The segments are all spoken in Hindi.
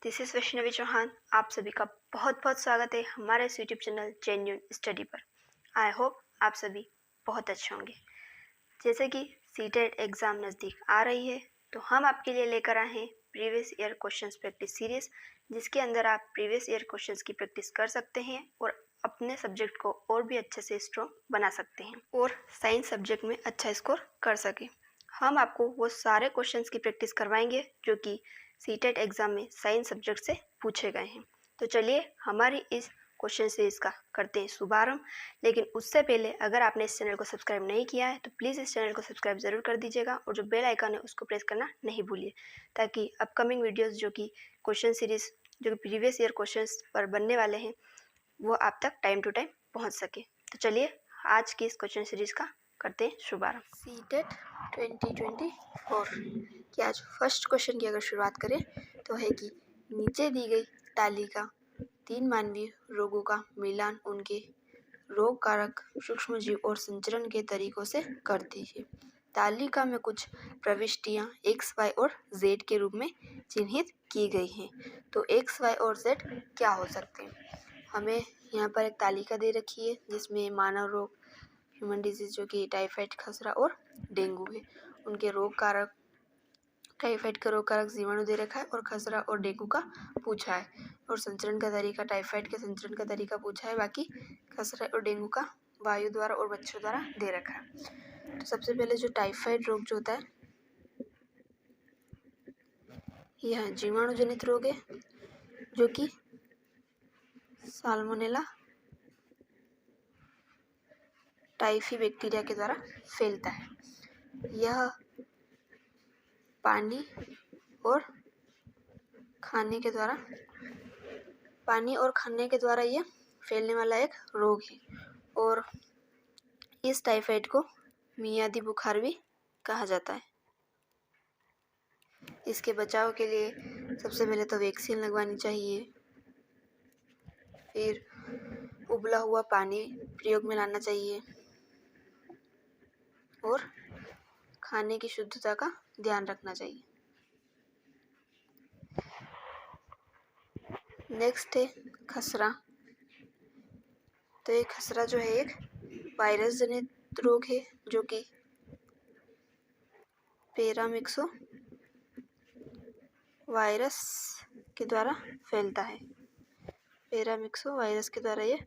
This is Vaishnavi Chauhan. आप सभी का बहुत बहुत स्वागत है हमारे इस यूट्यूब चैनल जेन्यून स्टडी पर। आई होप आप सभी बहुत अच्छे होंगे। जैसे कि सीटेट एग्ज़ाम नज़दीक आ रही है तो हम आपके लिए लेकर आए हैं previous year questions practice series, जिसके अंदर आप प्रीवियस ईयर क्वेश्चंस की प्रैक्टिस कर सकते हैं और अपने सब्जेक्ट को और भी अच्छे से स्ट्रॉन्ग बना सकते हैं और साइंस सब्जेक्ट में अच्छा स्कोर कर सकें। हम आपको वो सारे क्वेश्चंस की प्रैक्टिस करवाएंगे जो कि सीटेट एग्ज़ाम में साइंस सब्जेक्ट से पूछे गए हैं। तो चलिए हमारी इस क्वेश्चन सीरीज़ का करते हैं शुभारंभ। लेकिन उससे पहले अगर आपने इस चैनल को सब्सक्राइब नहीं किया है तो प्लीज़ इस चैनल को सब्सक्राइब ज़रूर कर दीजिएगा और जो बेल आइकन है उसको प्रेस करना नहीं भूलिए, ताकि अपकमिंग वीडियोस जो कि क्वेश्चन सीरीज़ जो कि प्रीवियस ईयर क्वेश्चंस पर बनने वाले हैं वो आप तक टाइम टू टाइम पहुँच सके। तो चलिए आज की इस क्वेश्चन सीरीज़ का करते हैं शुभारंभ। सीटेट 2024 की आज फर्स्ट क्वेश्चन की अगर शुरुआत करें तो है कि नीचे दी गई तालिका 3 मानवीय रोगों का मिलान उनके रोग कारक, सूक्ष्मजीव और संचरण के तरीकों से करती है। तालिका में कुछ प्रविष्टियां x, y और z के रूप में चिन्हित की गई हैं। तो x, y और z क्या हो सकते हैं? हमें यहाँ पर एक तालिका दे रखी है जिसमें मानव रोग, ह्यूमन डिजीज जो कि टाइफाइड, खसरा और डेंगू है, उनके रोग कारक, टाइफाइड का रोग कारक जीवाणु दे रखा है और खसरा और डेंगू का पूछा है, और संचरण का तरीका, टाइफाइड के संचरण का तरीका पूछा है, बाकी खसरा और डेंगू का वायु द्वारा और मच्छर द्वारा दे रखा है। तो सबसे पहले जो टाइफाइड रोग जो होता है यह जीवाणु जनित रोग है जो कि साल्मोनेला टाइफी बैक्टीरिया के द्वारा फैलता है। यह पानी और खाने के द्वारा यह फैलने वाला एक रोग है, और इस टाइफाइड को मियादी बुखार भी कहा जाता है। इसके बचाव के लिए सबसे पहले तो वैक्सीन लगवानी चाहिए, फिर उबला हुआ पानी प्रयोग में लाना चाहिए और खाने की शुद्धता का ध्यान रखना चाहिए। नेक्स्ट है खसरा। तो ये खसरा जो है एक वायरस जनित रोग है जो कि पैरामिक्सो वायरस के द्वारा फैलता है। पैरामिक्सो वायरस के द्वारा ये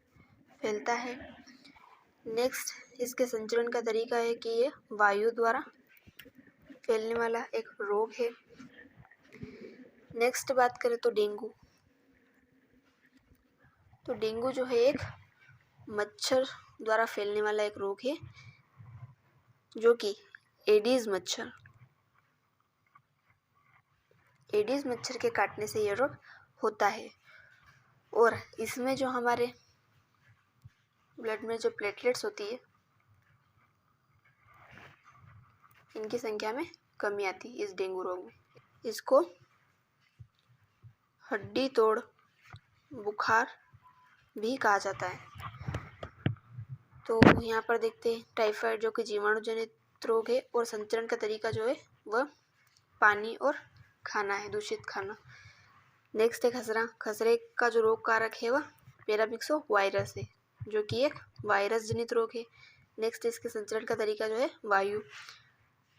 फैलता है। नेक्स्ट इसके संचरण का तरीका है कि ये वायु द्वारा फैलने वाला एक रोग है। नेक्स्ट बात करें तो डेंगू। तो डेंगू जो है एक मच्छर द्वारा फैलने वाला एक रोग है जो कि एडीज मच्छर के काटने से यह रोग होता है, और इसमें जो हमारे ब्लड में जो प्लेटलेट्स होती है इनकी संख्या में कमी आती है इस डेंगू रोग में। इसको हड्डी तोड़ बुखार भी कहा जाता है। तो यहाँ पर देखते हैं टाइफाइड जो कि जीवाणु जनित रोग है, और संचरण का तरीका जो है वह पानी और खाना है, दूषित खाना। नेक्स्ट है खसरा। खसरे का जो रोग कारक है वह पैरामिक्सो वायरस है जो कि एक वायरस जनित रोग है। नेक्स्ट इसके संचरण का तरीका जो है वायु।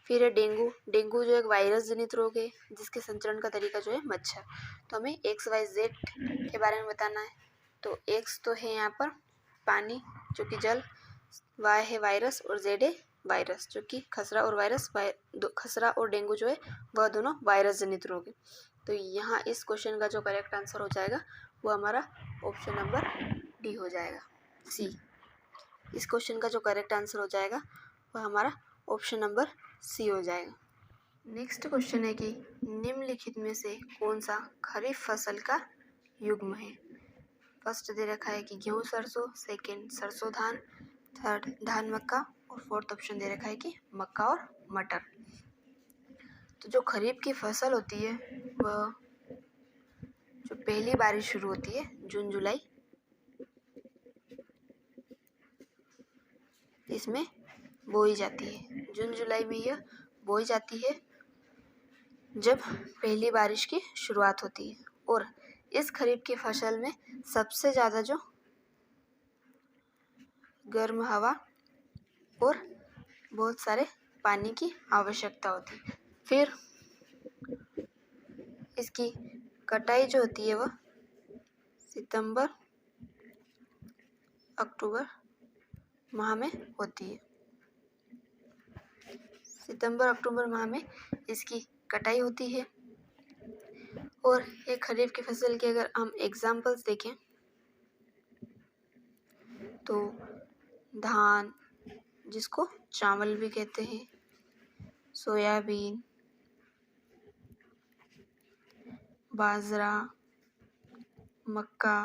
फिर है डेंगू जो एक वायरस जनित रोग है जिसके संचरण का तरीका जो है मच्छर। तो हमें एक्स, वाई, जेड के बारे में बताना है। तो एक्स तो है यहाँ पर पानी जो कि जल, वाई है वायरस और जेड है वायरस जो कि खसरा और डेंगू जो है वह दोनों वायरस जनित रोग है। तो यहाँ इस क्वेश्चन का जो करेक्ट आंसर हो जाएगा वो हमारा ऑप्शन नंबर डी हो जाएगा, सी। इस क्वेश्चन का जो करेक्ट आंसर हो जाएगा वह हमारा ऑप्शन नंबर सी हो जाएगा। नेक्स्ट क्वेश्चन है कि निम्नलिखित में से कौन सा खरीफ फसल का युग्म है? फर्स्ट दे रखा है कि गेहूँ सरसों, सेकेंड सरसों धान, थर्ड धान मक्का, और फोर्थ ऑप्शन दे रखा है कि मक्का और मटर। तो जो खरीफ की फसल होती है वह जो पहली बारिश शुरू होती है जून जुलाई, इसमें बोई जाती है। जून जुलाई में यह बोई जाती है जब पहली बारिश की शुरुआत होती है, और इस खरीफ की फसल में सबसे ज़्यादा जो गर्म हवा और बहुत सारे पानी की आवश्यकता होती है। फिर इसकी कटाई जो होती है वह सितंबर अक्टूबर माह में होती है। सितंबर अक्टूबर माह में इसकी कटाई होती है। और एक खरीफ की फसल के अगर हम एग्जाम्पल्स देखें तो धान, जिसको चावल भी कहते हैं, सोयाबीन, बाजरा, मक्का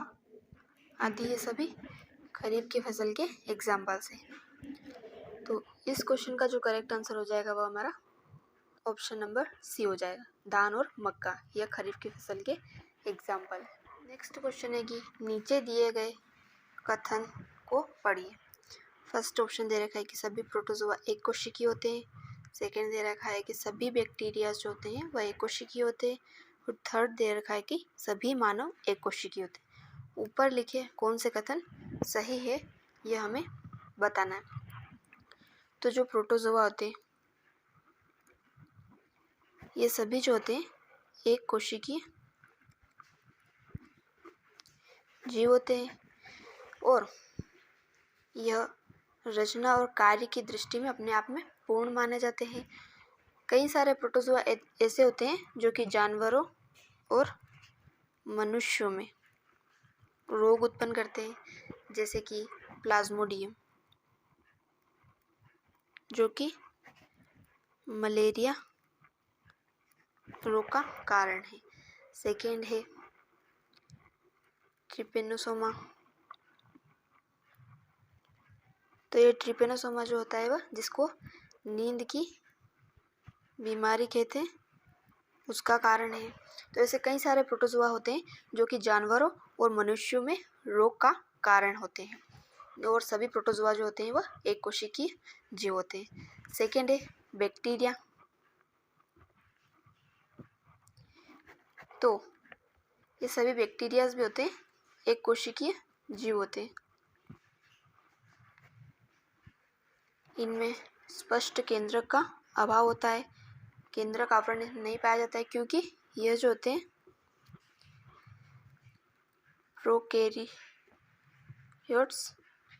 आदि ये सभी खरीफ की फसल के एग्जाम्पल्स हैं। तो इस क्वेश्चन का जो करेक्ट आंसर हो जाएगा वह हमारा ऑप्शन नंबर सी हो जाएगा। धान और मक्का यह खरीफ की फसल के एग्जाम्पल है। नेक्स्ट क्वेश्चन है कि नीचे दिए गए कथन को पढ़िए। फर्स्ट ऑप्शन दे रखा है कि सभी प्रोटोजोआ एक कोशिकीय होते हैं। सेकंड दे रखा है कि सभी बैक्टीरिया जो होते हैं वह एक कोशिकीय होते हैं। और थर्ड दे रखा है कि सभी मानव एक कोशिकीय होते हैं। ऊपर लिखे कौन से कथन सही है यह हमें बताना है। तो जो प्रोटोजोआ होते हैं ये सभी जो होते हैं एक कोशिकीय जीव होते हैं और यह रचना और कार्य की दृष्टि में अपने आप में पूर्ण माने जाते हैं। कई सारे प्रोटोजोआ ऐसे होते हैं जो कि जानवरों और मनुष्यों में रोग उत्पन्न करते हैं, जैसे कि प्लाज्मोडियम जो कि मलेरिया रोग का कारण है। सेकेंड है ट्रिपेनोसोमा। तो ये ट्रिपेनोसोमा जो होता है वह जिसको नींद की बीमारी कहते हैं उसका कारण है। तो ऐसे कई सारे प्रोटोजोआ होते हैं जो कि जानवरों और मनुष्यों में रोग का कारण होते हैं और सभी प्रोटोजोआ जो होते हैं वह एक कोशिकीय जीव होते हैं। सेकेंड है बैक्टीरिया। तो ये सभी बैक्टीरियाज भी होते हैं एक कोशिकीय जीव होते हैं। इनमें स्पष्ट केंद्रक का अभाव होता है, केंद्रक आवरण नहीं पाया जाता है क्योंकि यह जो होते हैं प्रोकैरियोट्स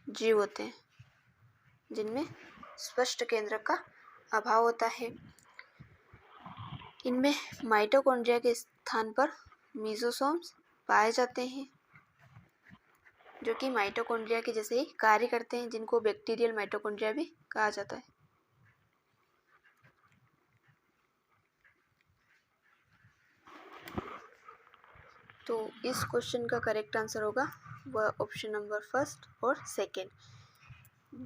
जीव होते हैं जिनमें स्पष्ट केंद्रक का अभाव होता है। इनमें माइटोकॉन्ड्रिया के स्थान पर मीजोसोम्स पाए जाते हैं जो कि माइटोकॉन्ड्रिया के जैसे ही कार्य करते हैं, जिनको बैक्टीरियल माइटोकॉन्ड्रिया भी कहा जाता है। तो इस क्वेश्चन का करेक्ट आंसर होगा वह ऑप्शन नंबर फर्स्ट और सेकेंड।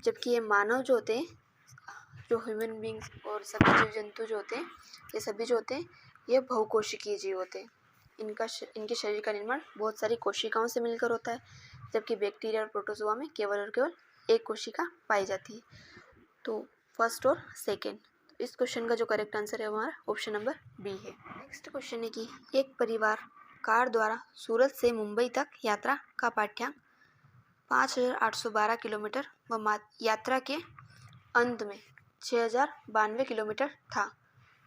जबकि ये मानव जो होते हैं, जो ह्यूमन बींग्स और सभी जीव जंतु जो होते हैं, ये सभी जो होते हैं ये बहुकोशिकीय जीव होते हैं। इनके शरीर का निर्माण बहुत सारी कोशिकाओं से मिलकर होता है, जबकि बैक्टीरिया और प्रोटोजोआ में केवल और केवल एक कोशिका पाई जाती है। तो फर्स्ट और सेकेंड। इस क्वेश्चन का जो करेक्ट आंसर है हमारा ऑप्शन नंबर बी है। नेक्स्ट क्वेश्चन है कि एक परिवार कार द्वारा सूरत से मुंबई तक यात्रा का पाठ्यांक 5,812 किलोमीटर व यात्रा के अंत में 6,092 किलोमीटर था।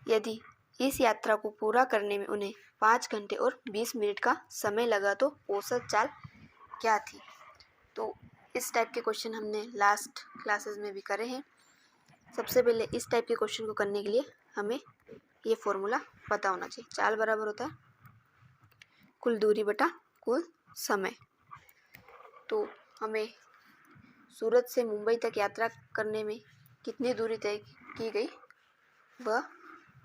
यदि इस यात्रा को पूरा करने में उन्हें 5 घंटे और 20 मिनट का समय लगा तो औसत चाल क्या थी। तो इस टाइप के क्वेश्चन हमने लास्ट क्लासेस में भी करे हैं। सबसे पहले इस टाइप के क्वेश्चन को करने के लिए हमें ये फॉर्मूला पता होना चाहिए। चाल बराबर होता है कुल दूरी बटा कुल समय। तो हमें सूरत से मुंबई तक यात्रा करने में कितनी दूरी तय की गई वह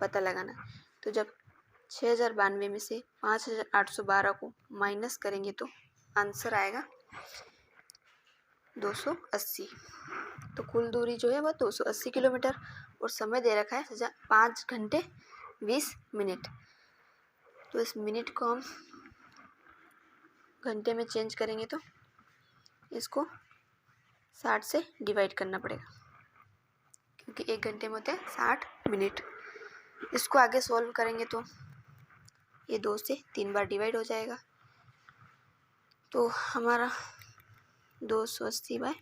पता लगाना। तो जब 6,092 में से 5,812 को माइनस करेंगे तो आंसर आएगा 280। तो कुल दूरी जो है वह 280 किलोमीटर और समय दे रखा है 5 घंटे 20 मिनट। तो इस मिनट को हम घंटे में चेंज करेंगे तो इसको 60 से डिवाइड करना पड़ेगा क्योंकि 1 घंटे में होते हैं 60 मिनट। इसको आगे सॉल्व करेंगे तो ये 2 से 3 बार डिवाइड हो जाएगा, तो हमारा 280/,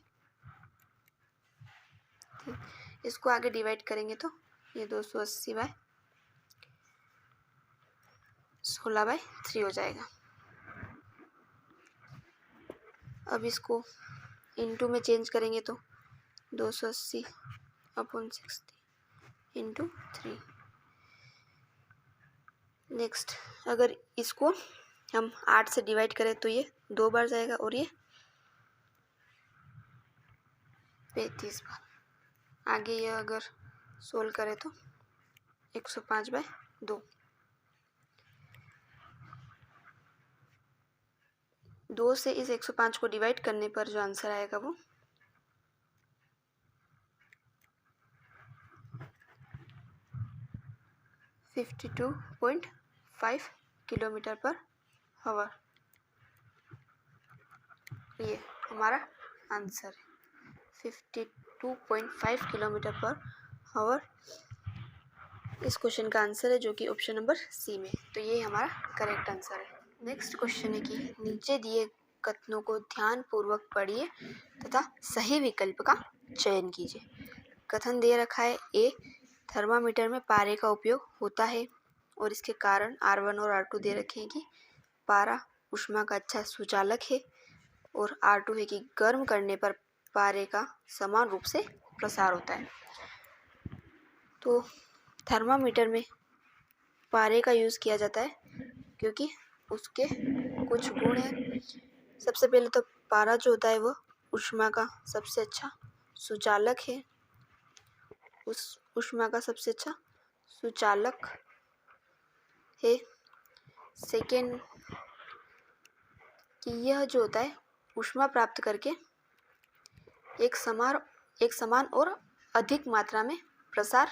इसको आगे डिवाइड करेंगे तो ये 280/16/3 हो जाएगा। अब इसको इनटू में चेंज करेंगे तो 280/60 इंटू 3। नेक्स्ट अगर इसको हम 8 से डिवाइड करें तो ये 2 बार जाएगा और ये 35 बार। आगे ये अगर सोल्व करें तो 105/2, 2 से इस 105 को डिवाइड करने पर जो आंसर आएगा वो 52.5 किलोमीटर पर आवर, ये हमारा आंसर है 52.5 किलोमीटर पर आवर। इस क्वेश्चन का आंसर है जो कि ऑप्शन नंबर सी में, तो ये हमारा करेक्ट आंसर है। नेक्स्ट क्वेश्चन है कि नीचे दिए कथनों को ध्यानपूर्वक पढ़िए तथा सही विकल्प का चयन कीजिए। कथन दे रखा है ए, थर्मामीटर में पारे का उपयोग होता है और इसके कारण R1 और R2 दे रखे हैं कि पारा ऊष्मा का अच्छा सुचालक है, और R2 है कि गर्म करने पर पारे का समान रूप से प्रसार होता है। तो थर्मामीटर में पारे का यूज़ किया जाता है क्योंकि उसके कुछ गुण हैं। सबसे पहले तो पारा जो होता है वो ऊष्मा का सबसे अच्छा सुचालक है, उस ऊष्मा का सबसे अच्छा सुचालक है। सेकेंड कि यह जो होता है ऊष्मा प्राप्त करके एक समान और अधिक मात्रा में प्रसार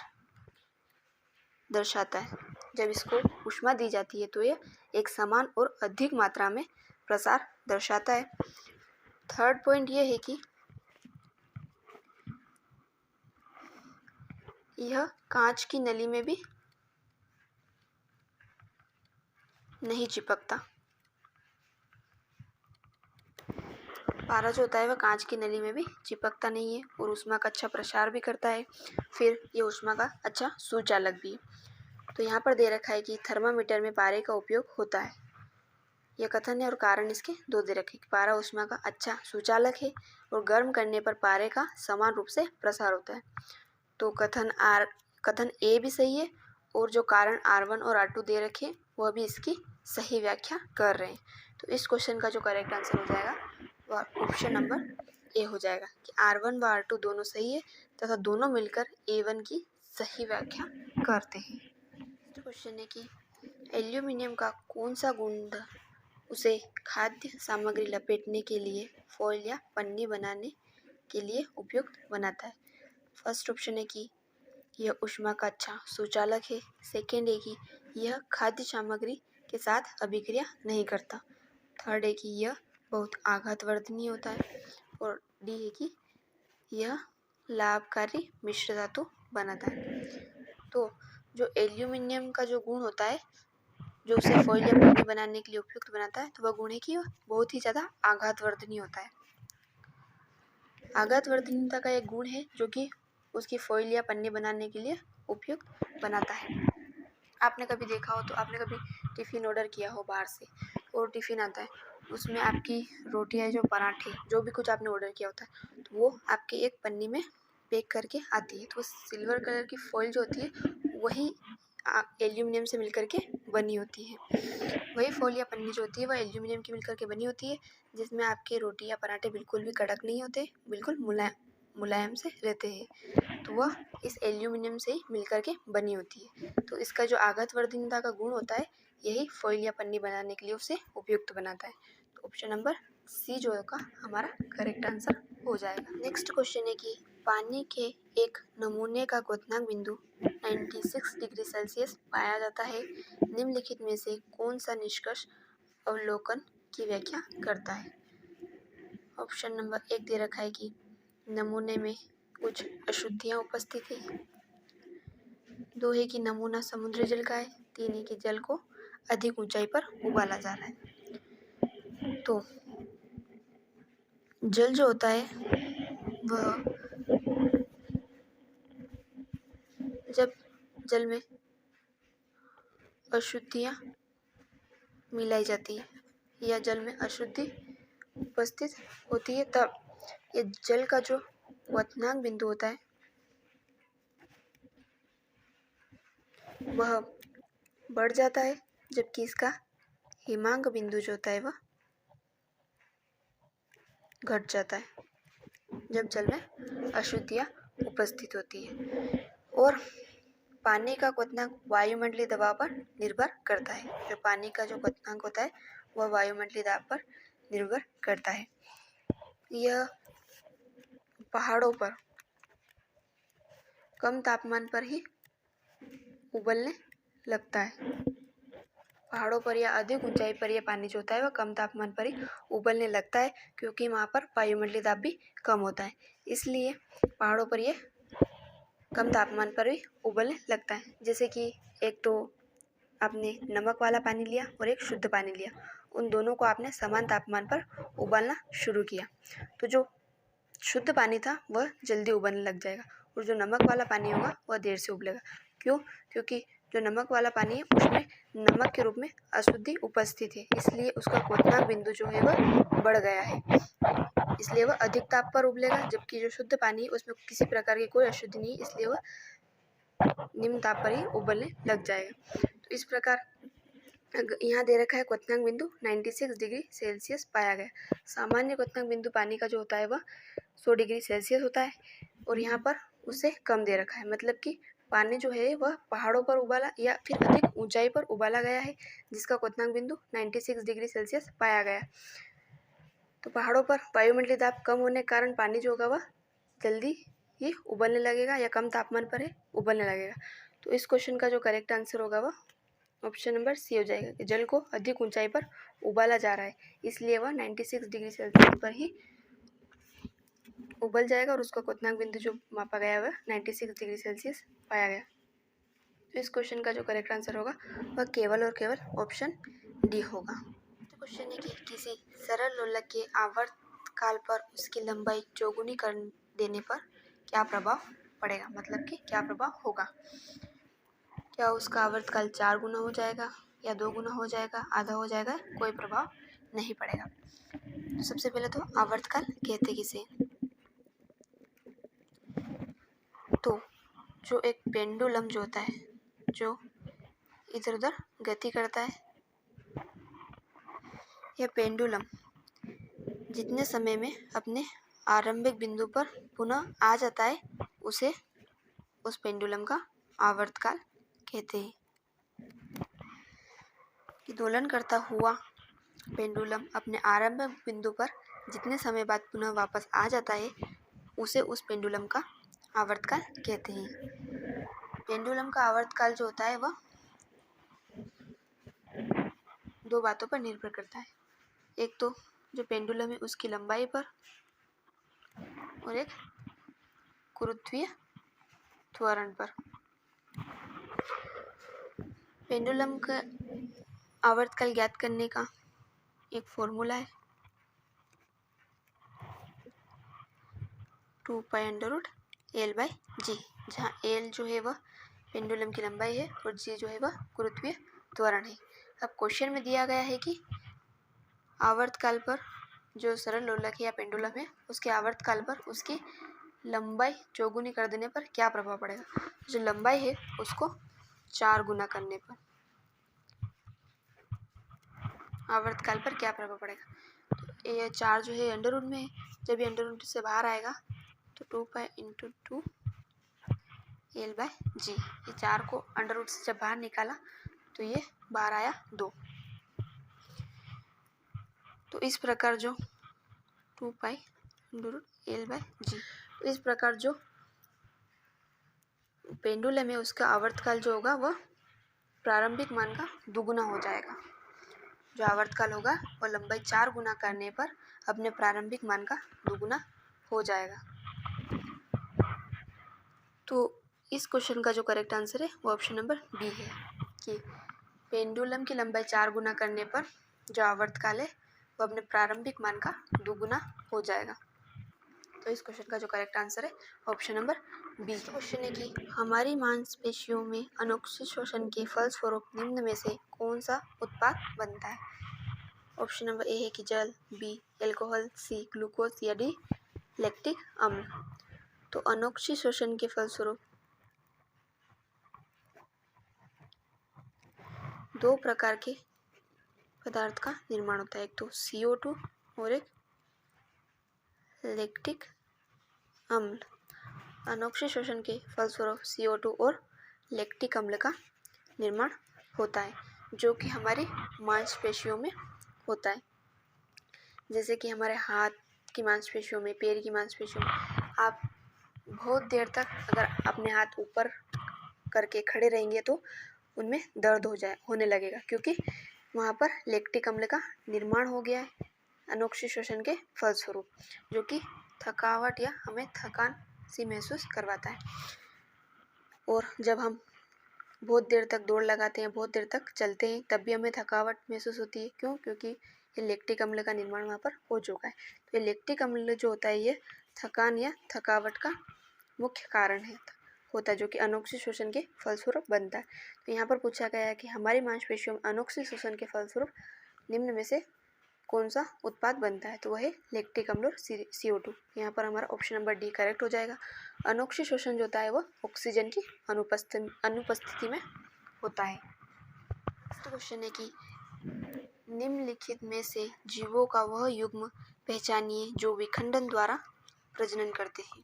दर्शाता है। जब इसको ऊष्मा दी जाती है तो यह एक समान और अधिक मात्रा में प्रसार दर्शाता है। थर्ड पॉइंट यह है कि यह कांच की नली में भी नहीं चिपकता। पारा जो होता है वह कांच की नली में भी चिपकता नहीं है और ऊष्मा का अच्छा प्रसार भी करता है। फिर ये ऊष्मा का अच्छा सुचालक भी है। तो यहाँ पर दे रखा है कि थर्मामीटर में पारे का उपयोग होता है, यह कथन है और कारण इसके 2 दे रखे। पारा ऊष्मा का अच्छा सुचालक है और गर्म करने पर पारे का समान रूप से प्रसार होता है। तो कथन ए भी सही है और जो कारण R1 और R2 दे रखे वह भी इसकी सही व्याख्या कर रहे हैं। तो इस क्वेश्चन का जो करेक्ट आंसर हो जाएगा वह ऑप्शन नंबर ए हो जाएगा कि R1 व R2 दोनों सही है तथा दोनों मिलकर A1 की सही व्याख्या करते हैं। क्वेश्चन है कि एल्यूमिनियम का कौन सा गुण उसे खाद्य सामग्री लपेटने के लिए फॉइल या पन्नी बनाने के लिए उपयुक्त बनाता है। फर्स्ट ऑप्शन है कि यह ऊष्मा का अच्छा सुचालक है। सेकेंड है कि यह खाद्य सामग्री के साथ अभिक्रिया नहीं करता। थर्ड है कि यह बहुत आघातवर्धनीय होता है। और डी है कि यह लाभकारी मिश्र धातु बनाता है। तो जो एल्यूमिनियम का जो गुण होता है जो उसे फॉइल या पन्नी बनाने के लिए उपयुक्त बनाता है, तो वह गुण है कि वह बहुत ही ज़्यादा आघातवर्धनीय होता है। आघातवर्धनीयता का एक गुण है जो कि उसकी फॉइल या पन्नी बनाने के लिए उपयुक्त बनाता है। आपने कभी देखा हो तो आपने कभी टिफ़िन ऑर्डर किया हो बाहर से और टिफ़िन आता है, उसमें आपकी रोटियाँ जो पराठे जो भी कुछ आपने ऑर्डर किया होता है तो वो आपके एक पन्नी में पैक करके आती है। तो सिल्वर कलर की फॉइल जो होती है वही एल्यूमिनियम से मिलकर के बनी होती है। वही फॉइल या पन्नी जो होती है वह एल्यूमिनियम की मिलकर के बनी होती है, जिसमें आपके रोटी या पराठे बिल्कुल भी कड़क नहीं होते, बिल्कुल मुलायम से रहते हैं। तो वह इस एल्यूमिनियम से ही मिलकर के बनी होती है। तो इसका जो आघातवर्धनीयता का गुण होता है यही फॉइल या पन्नी बनाने के लिए उसे उपयुक्त बनाता है। तो ऑप्शन नंबर सी जो होगा हमारा करेक्ट आंसर हो जाएगा। नेक्स्ट क्वेश्चन है कि पानी के एक नमूने का क्वथनांक बिंदु 96 डिग्री सेल्सियस पाया जाता है। निम्नलिखित में से कौन सा निष्कर्ष अवलोकन की व्याख्या करता है। ऑप्शन नंबर 1 दे रखा है कि नमूने में कुछ अशुद्धियाँ उपस्थित है। 2 है कि नमूना समुद्री जल का है। 3 है कि जल को अधिक ऊंचाई पर उबाला जा रहा है। तो जल जो होता है वह जब जल में अशुद्धियाँ मिलाई जाती है या जल में अशुद्धि उपस्थित होती है, तब ये जल का जो क्वथनांक बिंदु होता है वह बढ़ जाता है, जबकि इसका हिमांक बिंदु जो होता है वह घट जाता है जब जल में अशुद्धियाँ उपस्थित होती है। और पानी का क्वथनांक वायुमंडलीय दबाव पर निर्भर करता है। जो पानी का जो क्वथनांक होता है वह वायुमंडलीय दबाव पर निर्भर करता है। यह पहाड़ों पर कम तापमान पर ही उबलने लगता है। पहाड़ों पर या अधिक ऊंचाई पर यह पानी जो होता है वह कम तापमान पर ही उबलने लगता है, क्योंकि वहाँ पर वायुमंडलीय दाब भी कम होता है। इसलिए पहाड़ों पर यह कम तापमान पर ही उबलने लगता है। जैसे कि एक तो आपने नमक वाला पानी लिया और एक शुद्ध पानी लिया, उन दोनों को आपने समान तापमान पर उबालना शुरू किया, तो जो शुद्ध पानी था वह जल्दी उबलने लग जाएगा और जो नमक वाला पानी होगा वह देर से उबलेगा। क्यों? क्योंकि जो नमक वाला पानी है उसमें नमक के रूप में अशुद्धि उपस्थित है, इसलिए उसका क्वथनांक बिंदु जो है वह बढ़ गया है, इसलिए वह अधिक ताप पर उबलेगा। जबकि जो शुद्ध पानी है उसमें किसी प्रकार की कोई अशुद्धि नहीं है, इसलिए वह निम्न ताप पर ही उबलने लग जाएगा। तो इस प्रकार यहाँ दे रखा है क्वथनांक बिंदु 96 डिग्री सेल्सियस पाया गया। सामान्य क्वथनांक बिंदु पानी का जो होता है वह 100 डिग्री सेल्सियस होता है और यहाँ पर उससे कम दे रखा है, मतलब कि पानी जो है वह पहाड़ों पर उबाला या फिर अधिक ऊंचाई पर उबाला गया है, जिसका क्वथनांक बिंदु 96 डिग्री सेल्सियस पाया गया। तो पहाड़ों पर वायुमंडलीय दाब कम होने के कारण पानी जो होगा वह जल्दी ही उबलने लगेगा या कम तापमान पर ही उबलने लगेगा। तो इस क्वेश्चन का जो करेक्ट आंसर होगा वह ऑप्शन नंबर सी हो जाएगा कि जल को अधिक ऊंचाई पर उबाला जा रहा है, इसलिए वह 96 डिग्री सेल्सियस पर ही उबल जाएगा और उसका क्वथनांक बिंदु जो मापा गया वह 96 डिग्री सेल्सियस पाया गया। तो इस क्वेश्चन का जो करेक्ट आंसर होगा वह केवल और केवल ऑप्शन डी होगा। तो क्वेश्चन है कि किसी सरल लोलक के आवर्तकाल पर उसकी लंबाई चौगुनी कर देने पर क्या प्रभाव पड़ेगा, मतलब कि क्या प्रभाव होगा। क्या उसका आवर्तकाल 4 गुना हो जाएगा या 2 गुना हो जाएगा, आधा हो जाएगा, कोई प्रभाव नहीं पड़ेगा। तो सबसे पहले तो आवर्तकाल कहते किसे, तो जो एक पेंडुलम जो होता है जो इधर उधर गति करता है, यह पेंडुलम जितने समय में अपने आरंभिक बिंदु पर पुनः आ जाता है उसे उस पेंडुलम का आवर्तकाल कहते हैं। कि दोलन करता हुआ पेंडुलम अपने आरंभिक बिंदु पर जितने समय बाद पुनः वापस आ जाता है उसे उस पेंडुलम का आवर्तकाल कहते हैं। पेंडुलम का आवर्तकाल जो होता है वह दो बातों पर निर्भर करता है, एक तो जो पेंडुलम है उसकी लंबाई पर और एक गुरुत्वीय त्वरण पर। पेंडुलम का आवर्तकाल ज्ञात करने का एक फॉर्मूला है 2π√L/g, जहाँ L जो है वह पेंडुलम की लंबाई है और g जो है वह गुरुत्वीय त्वरण है। अब क्वेश्चन में दिया गया है कि आवर्तकाल पर जो सरल लोलक है या पेंडुलम है उसके आवर्तकाल पर उसकी लंबाई चौगुनी कर देने पर क्या प्रभाव पड़ेगा। जो लंबाई है उसको 4 गुना करने पर आवर्तकाल पर क्या प्रभाव पड़ेगा। तो ये 4 जो है अंडर रूट में है, जब ये अंडर रूट से बाहर आएगा तो 2π × 2L/g, ये 4 को अंडर रूट से जब बाहर निकाला तो ये बाहर आया 2। तो इस प्रकार जो 2π × L/g, तो इस प्रकार जो पेंडुलम है उसका आवर्तकाल जो होगा वह प्रारंभिक मान का दुगुना हो जाएगा। जो आवर्तकाल होगा वह लंबाई 4 गुना करने पर अपने प्रारंभिक मान का दुगुना हो जाएगा। तो इस क्वेश्चन का जो करेक्ट आंसर है वो ऑप्शन नंबर बी है कि पेंडुलम की लंबाई 4 गुना करने पर जो आवर्तकाल है वो अपने प्रारंभिक मान का 2 गुना हो जाएगा। तो इस क्वेश्चन का जो करेक्ट आंसर है ऑप्शन नंबर बी। क्वेश्चन है कि हमारी मांसपेशियों में अनोक्षित शोषण के फलस्वरूप निम्न में से कौन सा उत्पाद बनता है। ऑप्शन नंबर ए है कि जल, बी एल्कोहल, सी ग्लूकोज या डी लैक्टिक अम्ल। तो अनोक्षित शोषण के फलस्वरूप 2 प्रकार के पदार्थ का निर्माण होता है, एक तो CO2 और एक लैक्टिक अम्ल। अनोक्षित शोषण के फलस्वरूप CO2 और लैक्टिक अम्ल का निर्माण होता है, जो कि हमारी मांसपेशियों में होता है। जैसे कि हमारे हाथ की मांसपेशियों में, पैर की मांसपेशियों में आप बहुत देर तक अगर अपने हाथ ऊपर करके खड़े रहेंगे तो उनमें दर्द होने लगेगा, क्योंकि वहाँ पर लैक्टिक अम्ल का निर्माण हो गया है अनोक्षित शोषण के फलस्वरूप, जो कि थकावट या हमें थकान सी महसूस करवाता है। और जब हम बहुत देर तक दौड़ लगाते हैं, बहुत देर तक चलते हैं, तब भी हमें थकावट महसूस होती है। क्यों? क्योंकि ये लैक्टिक अम्ल का निर्माण वहाँ पर हो चुका है। तो ये लैक्टिक अम्ल जो होता है ये थकान या थकावट का मुख्य कारण होता है, जो कि अनोक्षित शोषण के फलस्वरूप बनता है। तो यहाँ पर पूछा गया है कि हमारी मांसपेशियों में अनोक्षित शोषण के फलस्वरूप निम्न में से कौन सा उत्पाद बनता है। तो वह है लैक्टिक अम्ल और CO2। यहाँ पर हमारा ऑप्शन नंबर डी करेक्ट हो जाएगा। अनोक्षित शोषण जो होता है वह ऑक्सीजन की अनुपस्थिति में होता है। नेक्स्ट क्वेश्चन है कि निम्नलिखित में से जीवों का वह युग्म पहचानिए जो विखंडन द्वारा प्रजनन करते हैं।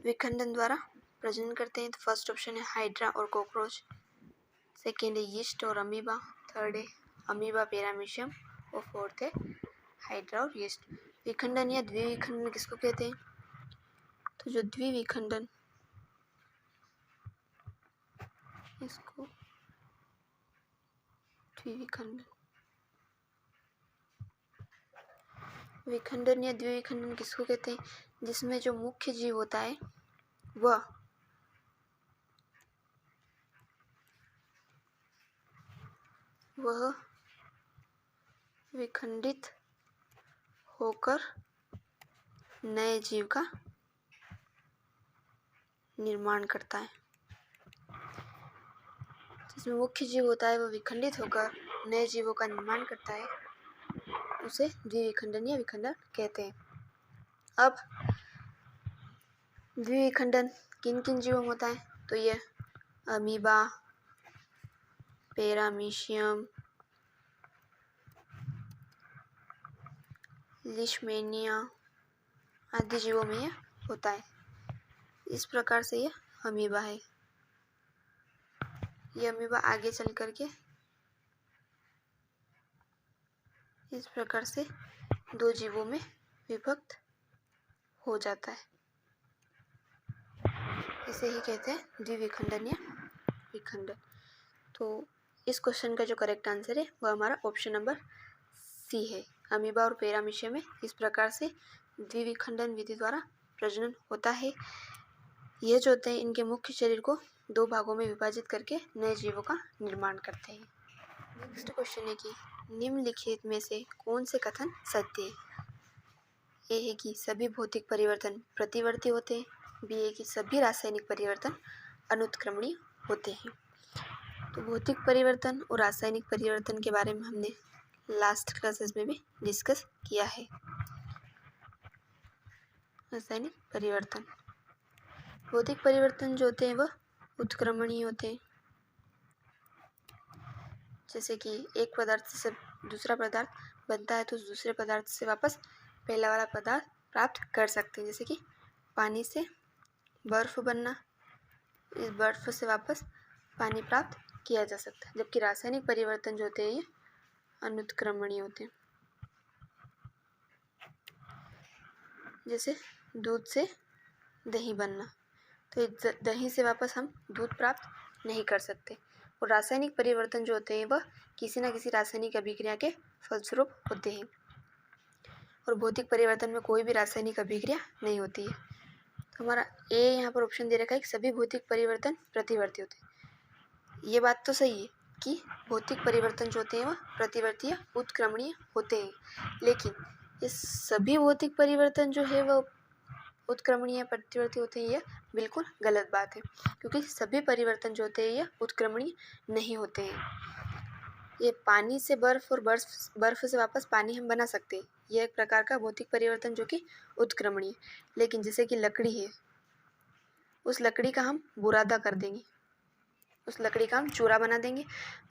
विखंडन द्वारा प्रजनन करते हैं। तो फर्स्ट ऑप्शन है हाइड्रा और कॉकरोच, सेकेंड है यीस्ट और अमीबा, थर्ड है अमीबा पैरामीशियम और फोर्थ है हाइड्रा और यीस्ट। विखंडन या द्विविखंडन किसको कहते हैं? तो जो द्विविखंडन, इसको द्विविखंडन, विखंडन या द्विविखंडन किसको कहते हैं? जिसमें जो मुख्य जीव होता है वह विखंडित होकर नए जीव का निर्माण करता है। जिसमें मुख्य जीव होता है वह विखंडित होकर नए जीवों का निर्माण करता है, उसे द्विविखंडन या विखंडन कहते हैं। अब द्विविखंडन किन किन जीवों में होता है? तो ये अमीबा, पैरामीशियम, लिशमेनिया आदि जीवों में यह होता है। इस प्रकार से यह अमीबा है। यह अमीबा आगे चल करके इस प्रकार से 2 जीवों में विभक्त हो जाता है। इसे ही कहते हैं द्विविखंडन या विखंडन। तो इस क्वेश्चन का जो करेक्ट आंसर है वह हमारा ऑप्शन नंबर सी है। अमीबा और पैरामीशियम में इस प्रकार से द्विविखंडन विधि द्वारा प्रजनन होता है। ये जो होते हैं इनके मुख्य शरीर को 2 भागों में विभाजित करके नए जीवों का निर्माण करते हैं। नेक्स्ट क्वेश्चन है कि निम्नलिखित में से कौन से कथन सत्य है? ए है कि सभी भौतिक परिवर्तन प्रतिवर्ती होते हैं, बी है कि सभी रासायनिक परिवर्तन अनुत्क्रमणीय होते हैं। तो भौतिक परिवर्तन और रासायनिक परिवर्तन के बारे में हमने लास्ट क्लासेस में भी डिस्कस किया है। रासायनिक परिवर्तन, भौतिक परिवर्तन जो होते हैं वह उत्क्रमणीय होते हैं। जैसे कि एक पदार्थ से दूसरा पदार्थ बनता है तो उस दूसरे पदार्थ से वापस पहला वाला पदार्थ प्राप्त कर सकते हैं। जैसे कि पानी से बर्फ़ बनना, इस बर्फ़ से वापस पानी प्राप्त किया जा सकता है। जबकि रासायनिक परिवर्तन जो होते हैं ये अनुत्क्रमणीय होते हैं। जैसे दूध से दही बनना, तो दही से वापस हम दूध प्राप्त नहीं कर सकते। और रासायनिक परिवर्तन जो होते हैं वह किसी न किसी रासायनिक अभिक्रिया के फलस्वरूप होते हैं। और भौतिक परिवर्तन में कोई भी रासायनिक अभिक्रिया नहीं होती है। तो हमारा ए यहाँ पर ऑप्शन दे रखा है कि सभी भौतिक परिवर्तन प्रतिवर्ती होते हैं। ये बात तो सही है कि भौतिक परिवर्तन जो होते हैं वह प्रतिवर्तीय उत्क्रमणीय होते हैं, लेकिन ये सभी भौतिक परिवर्तन जो है वह उत्क्रमणीय प्रतिवर्ती होते हैं, यह बिल्कुल गलत बात है, क्योंकि सभी परिवर्तन जो होते हैं यह उत्क्रमणीय नहीं होते हैं। ये पानी से बर्फ और बर्फ से वापस पानी हम बना सकते हैं, यह एक प्रकार का भौतिक परिवर्तन जो कि उत्क्रमणीय। लेकिन जैसे कि लकड़ी है, उस लकड़ी का हम बुरादा कर देंगे, उस लकड़ी का हम चूरा बना देंगे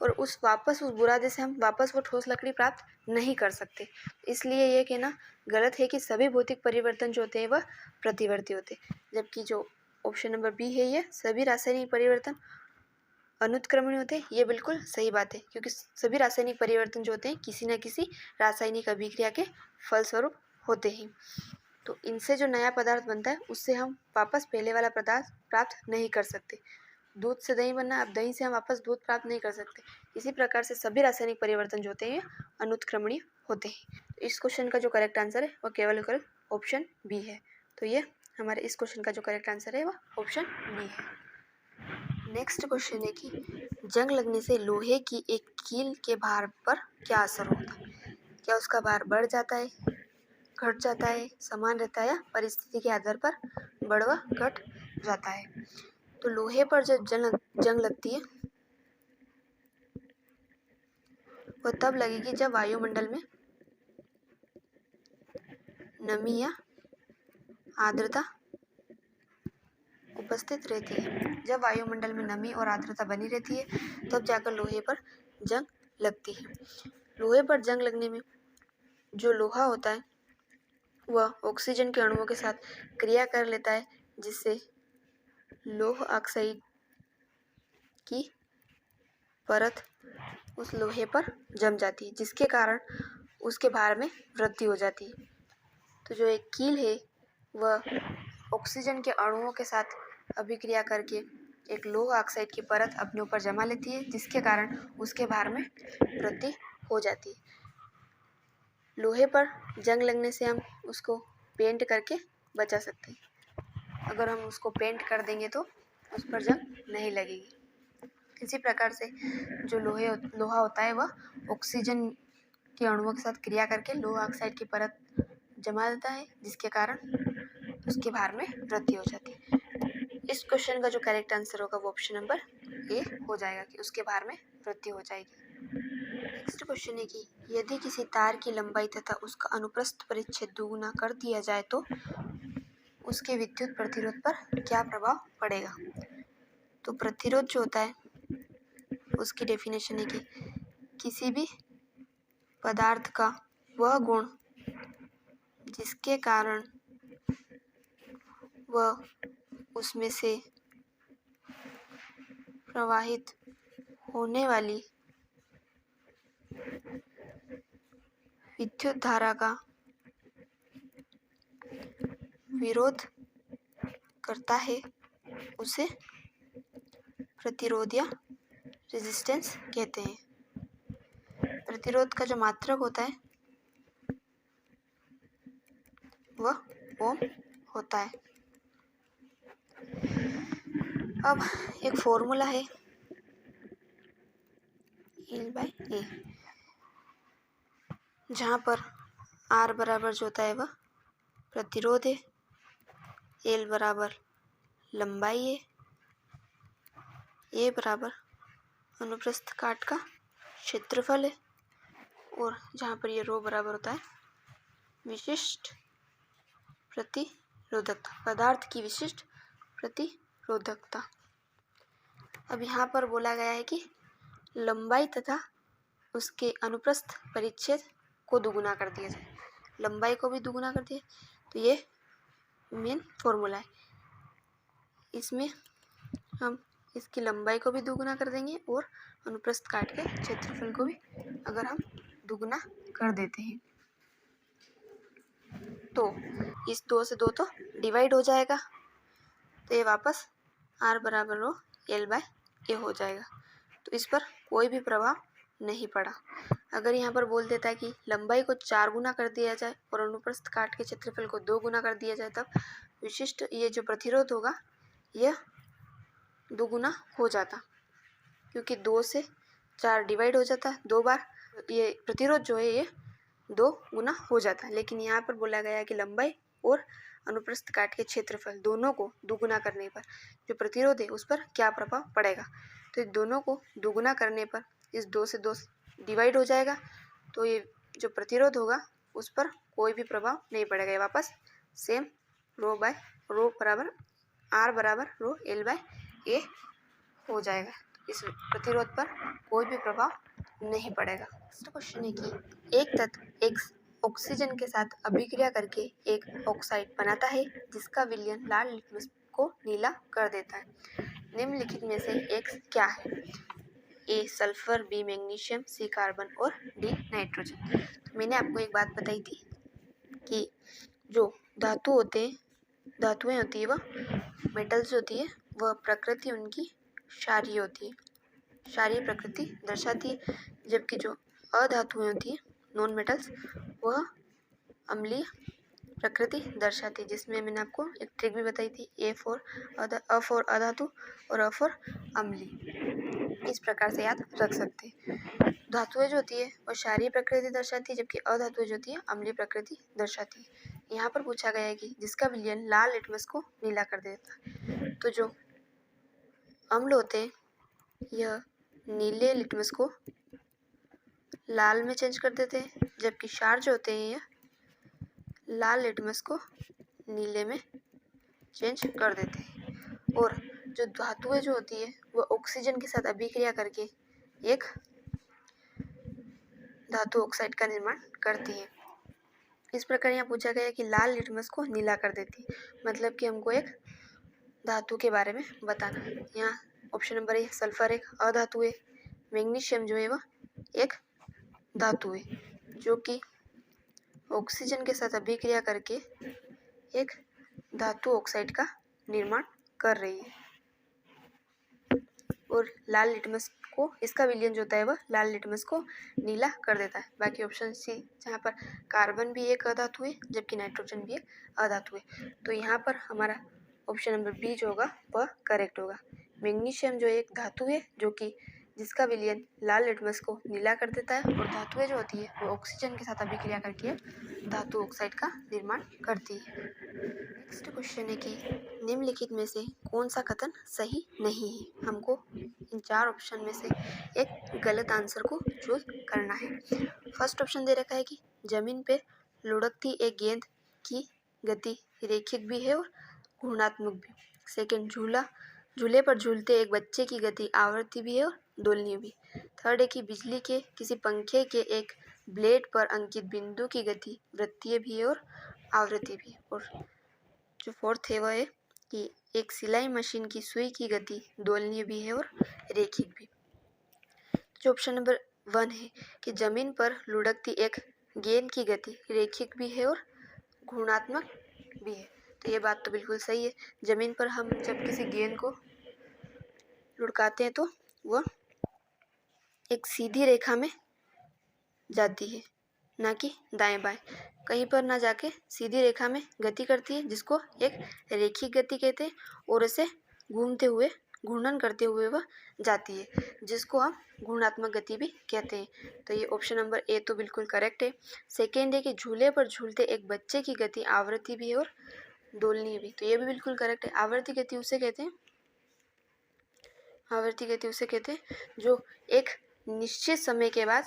और उस बुरादे से हम वापस वो ठोस लकड़ी प्राप्त नहीं कर सकते। इसलिए ये कहना गलत है कि सभी भौतिक परिवर्तन जो होते हैं वह प्रतिवर्ती होते हैं, जबकि जो ऑप्शन नंबर बी है ये सभी रासायनिक परिवर्तन अनुत्क्रमणीय होते हैं, ये बिल्कुल सही बात है, क्योंकि सभी रासायनिक परिवर्तन जो होते हैं किसी न किसी रासायनिक अभिक्रिया के फलस्वरूप होते हैं। तो इनसे जो नया पदार्थ बनता है उससे हम वापस पहले वाला पदार्थ प्राप्त नहीं कर सकते। दूध से दही बनना, अब दही से हम वापस दूध प्राप्त नहीं कर सकते। इसी प्रकार से सभी रासायनिक परिवर्तन जो होते हैं अनुत्क्रमणीय होते हैं। तो इस क्वेश्चन का जो करेक्ट आंसर है वह केवल ऑप्शन बी है। तो ये हमारे इस क्वेश्चन का जो करेक्ट आंसर है वह ऑप्शन बी है। नेक्स्ट क्वेश्चन है कि जंग लगने से लोहे की एक कील के भार पर क्या असर होता है? क्या उसका भार बढ़ जाता है, घट जाता है, समान रहता है, या परिस्थिति के आधार पर बढ़ व घट जाता है? तो लोहे पर जब जंग लगती है वह तब लगेगी जब वायुमंडल में नमी या आर्द्रता उपस्थित रहती है। जब वायुमंडल में नमी और आर्द्रता बनी रहती है तब जाकर लोहे पर जंग लगती है। लोहे पर जंग लगने में जो लोहा होता है वह ऑक्सीजन के अणुओं के साथ क्रिया कर लेता है, जिससे लौह ऑक्साइड की परत उस लोहे पर जम जाती है, जिसके कारण उसके भार में वृद्धि हो जाती है। तो जो एक कील है वह ऑक्सीजन के अणुओं के साथ अभिक्रिया करके एक लौह ऑक्साइड की परत अपने ऊपर जमा लेती है, जिसके कारण उसके भार में वृद्धि हो जाती है। लोहे पर जंग लगने से हम उसको पेंट करके बचा सकते हैं। अगर हम उसको पेंट कर देंगे तो उस पर जंग नहीं लगेगी। इसी प्रकार से जो लोहा होता है वह ऑक्सीजन के अणुओं के साथ क्रिया करके लोह ऑक्साइड की परत जमा देता है, जिसके कारण उसके भार में वृद्धि हो जाती है। इस क्वेश्चन का जो करेक्ट आंसर होगा वो ऑप्शन नंबर ए हो जाएगा कि उसके भार में वृद्धि हो जाएगी। नेक्स्ट क्वेश्चन है कि यदि किसी तार की लंबाई तथा उसका अनुप्रस्थ परिच्छेद दुगुना कर दिया जाए तो उसके विद्युत प्रतिरोध पर क्या प्रभाव पड़ेगा? तो प्रतिरोध जो होता है उसकी डेफिनेशन है कि किसी भी पदार्थ का वह गुण जिसके कारण वह उसमें से प्रवाहित होने वाली विद्युत धारा का विरोध करता है उसे प्रतिरोध या रेजिस्टेंस कहते हैं। प्रतिरोध का जो मात्रक होता है वह ओम होता है। अब एक फॉर्मूला है L/A, जहाँ पर R बराबर जो होता है वह प्रतिरोध है, L बराबर लंबाई है, A बराबर अनुप्रस्थ काट का क्षेत्रफल है, और जहाँ पर ये रो बराबर होता है विशिष्ट प्रतिरोधकता, पदार्थ की विशिष्ट प्रतिरोधकता। अब यहाँ पर बोला गया है कि लंबाई तथा उसके अनुप्रस्थ परिच्छेद को दुगुना कर दिया जाए। लंबाई को भी दुगुना कर दिया, तो ये मेन फॉर्मूला है। इसमें हम इसकी लंबाई को भी दुगुना कर देंगे और अनुप्रस्थ काट के क्षेत्रफल को भी अगर हम दुगुना कर देते हैं तो इस 2 से 2 तो डिवाइड हो जाएगा, तो ये वापस R बराबर रो L/A हो जाएगा। तो इस पर कोई भी प्रभाव नहीं पड़ा। अगर यहाँ पर बोल देता है कि लंबाई को 4 गुना कर दिया जाए और अनुप्रस्थ काट के क्षेत्रफल को 2 गुना कर दिया जाए, तब विशिष्ट ये जो प्रतिरोध होगा यह 2 गुना हो जाता। क्योंकि 2 से 4 डिवाइड हो जाता है 2 बार, ये प्रतिरोध जो है ये 2 गुना हो जाता है। लेकिन यहाँ पर बोला गया है कि लंबाई और अनुप्रस्थ काट के क्षेत्रफल दोनों को दुगुना करने पर जो प्रतिरोध है उस पर क्या प्रभाव पड़ेगा। तो इस दोनों को दुगुना करने पर इस 2 से 2 डिवाइड हो जाएगा, तो ये जो प्रतिरोध होगा उस पर कोई भी प्रभाव नहीं पड़ेगा। ये वापस सेम रो बराबर आर बराबर रो एल बाय ए हो जाएगा। इस प्रतिरोध पर कोई भी प्रभाव नहीं पड़ेगा। नेक्स्ट क्वेश्चन है कि एक तत्व एक्स ऑक्सीजन के साथ अभिक्रिया करके एक ऑक्साइड बनाता है जिसका विलयन लाल लिटमस को नीला कर देता है। निम्नलिखित में से एक्स क्या है। ए सल्फर, बी मैग्नीशियम, सी कार्बन और डी नाइट्रोजन। तो मैंने आपको एक बात बताई थी कि जो धातुएं होती है वह मेटल्स होती है, वह प्रकृति उनकी क्षारीय होती है, क्षारीय प्रकृति दर्शाती है, जबकि जो अधातुएं होती है नॉन मेटल्स वह अम्लीय प्रकृति दर्शाती है, जिसमें मैंने आपको एक ट्रिक भी बताई थी, अ फॉर अधातु और अ फॉर अम्लीय। इस प्रकार से याद रख सकते हैं। धातुएं जो होती है वह क्षारीय प्रकृति दर्शाती है, जबकि अधातुएं जो होती है अम्लीय प्रकृति दर्शाती है। यहाँ पर पूछा गया है कि जिसका विलयन लाल लिटमस को नीला कर देता है। तो जो अम्ल होते हैं यह नीले लिटमस को लाल में चेंज कर देते हैं, जबकि क्षार जो होते हैं यह लाल लिटमस को नीले में चेंज कर देते हैं। और जो धातुएं जो होती है वह ऑक्सीजन के साथ अभिक्रिया करके एक धातु ऑक्साइड का निर्माण करती है। इस प्रकार यहाँ पूछा गया कि लाल लिटमस को नीला कर देती है, मतलब कि हमको एक धातु के बारे में बताना है। यहाँ ऑप्शन नंबर ए सल्फर एक अधातु है, मैग्नीशियम जो है वह एक धातु है जो कि ऑक्सीजन के साथ अभिक्रिया करके एक धातु ऑक्साइड का निर्माण कर रही है। और लाल लिटमस को इसका विलयन जो होता है वह लाल लिटमस को नीला कर देता है। बाकी ऑप्शन सी जहाँ पर कार्बन भी एक अधातु है जबकि नाइट्रोजन भी एक अधातु है, तो यहाँ पर हमारा ऑप्शन नंबर बी जो होगा वह करेक्ट होगा। मैग्नीशियम जो एक धातु है जो कि जिसका विलयन लाल लिटमस को नीला कर देता है, और धातुएं जो होती है वो ऑक्सीजन के साथ अभिक्रिया करके धातु ऑक्साइड का निर्माण करती है। नेक्स्ट क्वेश्चन है कि निम्नलिखित में से कौन सा कथन सही नहीं है। हमको इन 4 ऑप्शन में से एक गलत आंसर को चूज करना है। फर्स्ट ऑप्शन दे रखा है कि जमीन पे लुढ़कती एक गेंद की गति रैखिक भी है और घूर्णात्मक भी। सेकंड, झूले पर झूलते एक बच्चे की गति आवर्ती भी है और दोलनीय भी। थर्ड है कि बिजली के किसी पंखे के एक ब्लेड पर अंकित बिंदु की गति वृत्तीय भी है और आवृत्ति भी। और जो फोर्थ है वह है कि एक सिलाई मशीन की सुई की गति दोलनीय भी है और रैखिक भी। जो ऑप्शन नंबर 1 है कि जमीन पर लुढ़कती एक गेंद की गति रैखिक भी है और घूर्णात्मक भी है, तो ये बात तो बिल्कुल सही है। जमीन पर हम जब किसी गेंद को लुढ़काते हैं तो वह एक सीधी रेखा में जाती है, ना कि दाएं बाएं, कहीं पर ना जाके सीधी रेखा में गति करती है, जिसको एक रैखिक गति कहते हैं। और इसे घूर्णन करते हुए वह जाती है, जिसको हम घूर्णात्मक गति भी कहते हैं। तो ये ऑप्शन नंबर ए तो बिल्कुल करेक्ट है। सेकेंड है कि झूले पर झूलते एक बच्चे की गति आवृत्ति भी है और दोलनीय भी, तो ये भी बिल्कुल करेक्ट है। आवर्ती गति उसे कहते हैं जो एक निश्चित समय के बाद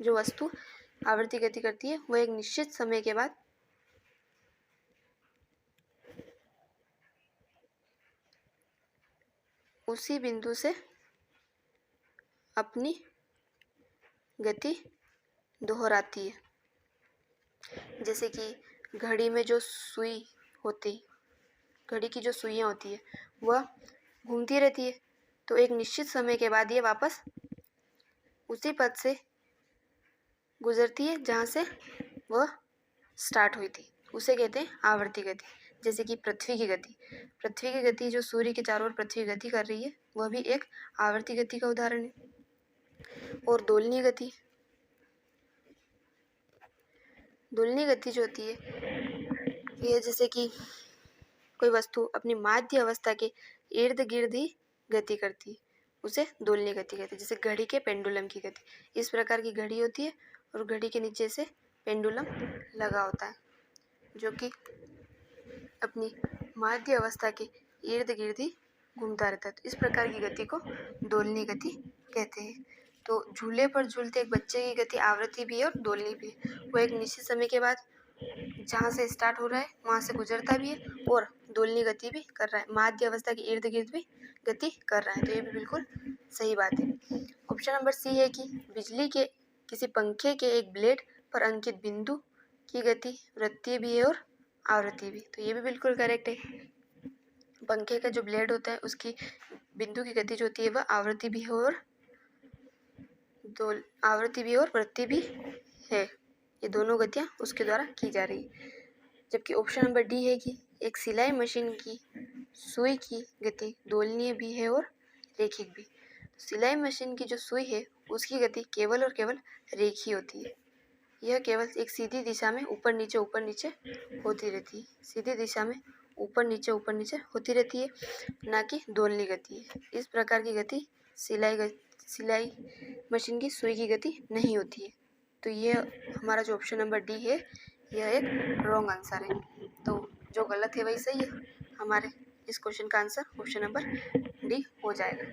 जो वस्तु आवर्ती गति करती है वह एक निश्चित समय के बाद उसी बिंदु से अपनी गति दोहराती है। जैसे कि घड़ी में जो घड़ी की जो सुइयां होती है वह घूमती रहती है, तो एक निश्चित समय के बाद ये वापस उसी पथ से गुजरती है जहाँ से वह स्टार्ट हुई थी, उसे कहते हैं आवर्ती गति। जैसे कि पृथ्वी की गति जो सूर्य के चारों ओर पृथ्वी गति कर रही है वह भी एक आवर्ती गति का उदाहरण है। और दोलनीय गति जो होती है यह जैसे कि कोई वस्तु अपनी माध्य अवस्था के इर्द गिर्द ही गति करती है उसे दोलनी गति कहते हैं। जैसे घड़ी के पेंडुलम की गति, इस प्रकार की घड़ी होती है और घड़ी के नीचे से पेंडुलम लगा होता है जो कि अपनी माध्य अवस्था के इर्द गिर्द ही घूमता रहता है। तो इस प्रकार की गति को दोलनी गति कहते हैं। तो झूले पर झूलते एक बच्चे की गति आवृत्ति भी है और दोलनी भी है। वो एक निश्चित समय के बाद जहाँ से स्टार्ट हो रहा है वहाँ से गुजरता भी है और दोलनी गति भी कर रहा है, माध्य अवस्था के इर्द गिर्द भी गति कर रहा है। तो ये भी बिल्कुल सही बात है। ऑप्शन नंबर सी है कि बिजली के किसी पंखे के एक ब्लेड पर अंकित बिंदु की गति वृत्तीय भी है और आवृत्ति भी। तो ये भी बिल्कुल करेक्ट है। पंखे का जो ब्लेड होता है उसकी बिंदु की गति जो होती है वह आवृत्ति भी है और वृत्तीय भी है। ये दोनों गतियाँ उसके द्वारा की जा रही है। जबकि ऑप्शन नंबर डी है कि एक सिलाई मशीन की सुई की गति दोलनीय भी है और रेखिक भी। सिलाई मशीन की जो सुई है उसकी गति केवल और केवल रेखीय होती है। यह केवल एक सीधी दिशा में ऊपर नीचे होती रहती है। सीधी दिशा में ऊपर नीचे होती रहती है, ना कि दोलनी गति है। इस प्रकार की गति सिलाई मशीन की सुई की गति नहीं होती है। तो ये हमारा जो ऑप्शन नंबर डी है यह एक रॉन्ग आंसर है। तो जो गलत है वही सही है। हमारे इस क्वेश्चन का आंसर ऑप्शन नंबर डी हो जाएगा।